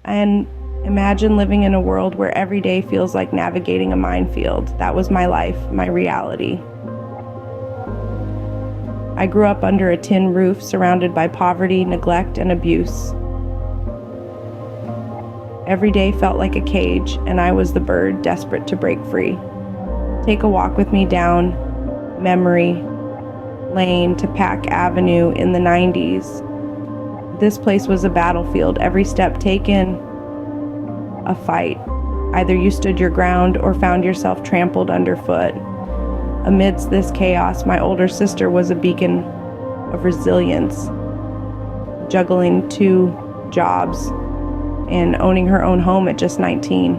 And imagine living in a world where every day feels like navigating a minefield. That was my life, my reality. I grew up under a tin roof, surrounded by poverty, neglect, and abuse. Every day felt like a cage, and I was the bird desperate to break free. Take a walk with me down memory lane to Pack Avenue in the 90s. This place was a battlefield, every step taken a fight. Either you stood your ground or found yourself trampled underfoot. Amidst this chaos, my older sister was a beacon of resilience, juggling 2 jobs and owning her own home at just 19.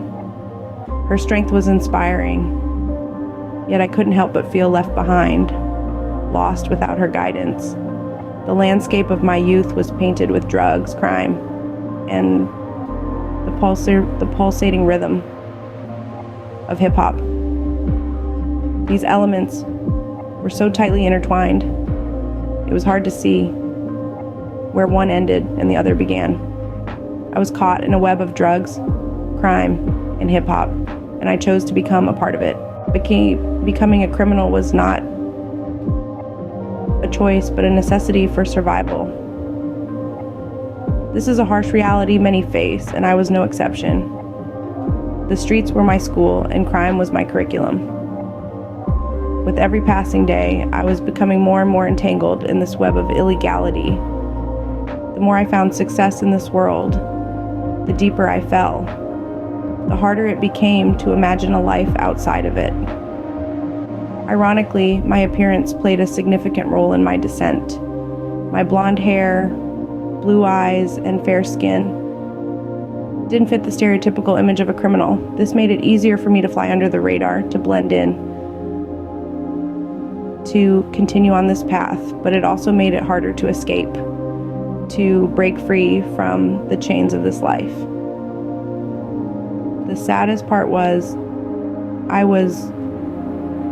Her strength was inspiring, yet I couldn't help but feel left behind, lost without her guidance. The landscape of my youth was painted with drugs, crime, and the pulsating rhythm of hip-hop. These elements were so tightly intertwined, it was hard to see where one ended and the other began. I was caught in a web of drugs, crime, and hip-hop, and I chose to become a part of it. Becoming a criminal was not a choice, but a necessity for survival. This is a harsh reality many face, and I was no exception. The streets were my school, and crime was my curriculum. With every passing day, I was becoming more and more entangled in this web of illegality. The more I found success in this world, the deeper I fell. The harder it became to imagine a life outside of it. Ironically, my appearance played a significant role in my descent. My blonde hair, blue eyes, and fair skin didn't fit the stereotypical image of a criminal. This made it easier for me to fly under the radar, to blend in, to continue on this path, but it also made it harder to escape, to break free from the chains of this life. The saddest part was I was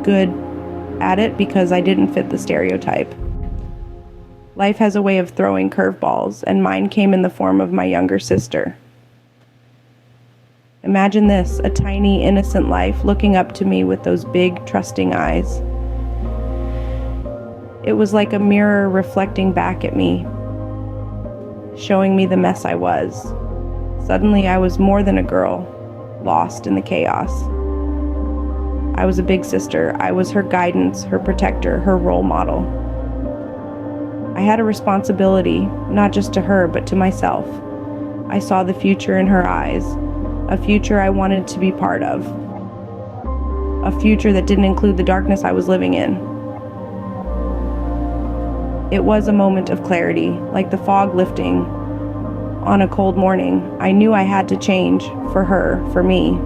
good at it because I didn't fit the stereotype. Life has a way of throwing curveballs, and mine came in the form of my younger sister. Imagine this, a tiny, innocent life looking up to me with those big, trusting eyes. It was like a mirror reflecting back at me, showing me the mess I was. Suddenly, I was more than a girl, lost in the chaos. I was a big sister. I was her guidance, her protector, her role model. I had a responsibility, not just to her, but to myself. I saw the future in her eyes, a future I wanted to be part of, a future that didn't include the darkness I was living in. It was a moment of clarity, like the fog lifting on a cold morning. I knew I had to change for her, for me.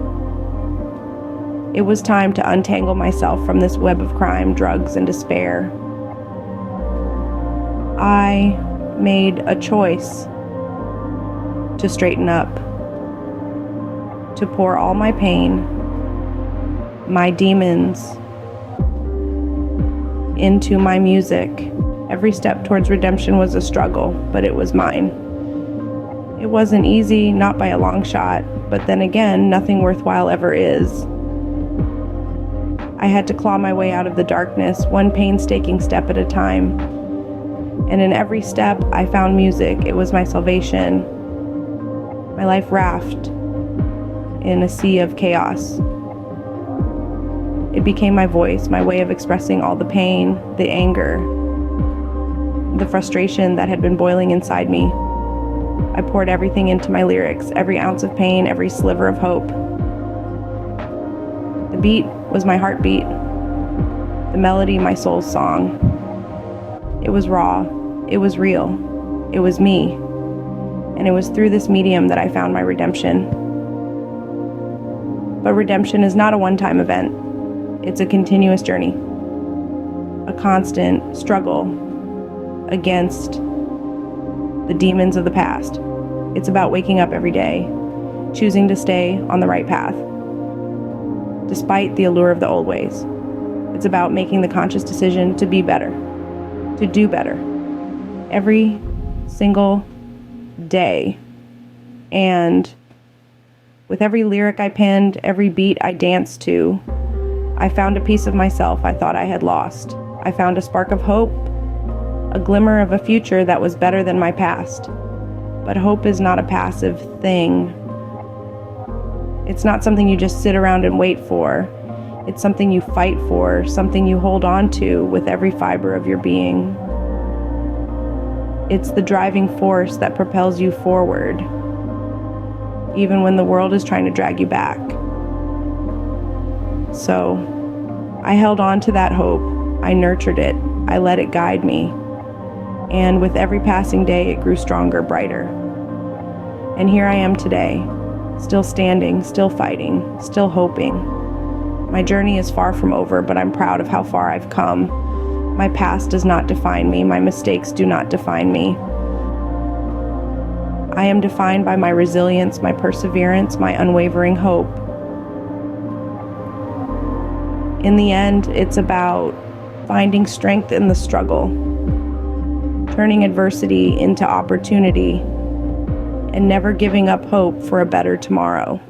It was time to untangle myself from this web of crime, drugs, and despair. I made a choice to straighten up, to pour all my pain, my demons, into my music. Every step towards redemption was a struggle, but it was mine. It wasn't easy, not by a long shot, but then again, nothing worthwhile ever is. I had to claw my way out of the darkness, one painstaking step at a time. And in every step, I found music. It was my salvation. My life raft in a sea of chaos. It became my voice, my way of expressing all the pain, the anger, the frustration that had been boiling inside me. I poured everything into my lyrics, every ounce of pain, every sliver of hope. The beat was my heartbeat, the melody my soul's song. It was raw, it was real, it was me, and it was through this medium that I found my redemption. But redemption is not a one-time event. It's a continuous journey, a constant struggle against the demons of the past. It's about waking up every day, choosing to stay on the right path, despite the allure of the old ways. It's about making the conscious decision to be better, to do better. Every single day, And with every lyric I penned, every beat I danced to, I found a piece of myself I thought I had lost. I found a spark of hope, a glimmer of a future that was better than my past. But hope is not a passive thing. It's not something you just sit around and wait for. It's something you fight for, something you hold on to with every fiber of your being. It's the driving force that propels you forward, even when the world is trying to drag you back. So, I held on to that hope. I nurtured it. I let it guide me. And with every passing day, it grew stronger, brighter. And here I am today, still standing, still fighting, still hoping. My journey is far from over, but I'm proud of how far I've come. My past does not define me. My mistakes do not define me. I am defined by my resilience, my perseverance, my unwavering hope. In the end, it's about finding strength in the struggle, turning adversity into opportunity, and never giving up hope for a better tomorrow.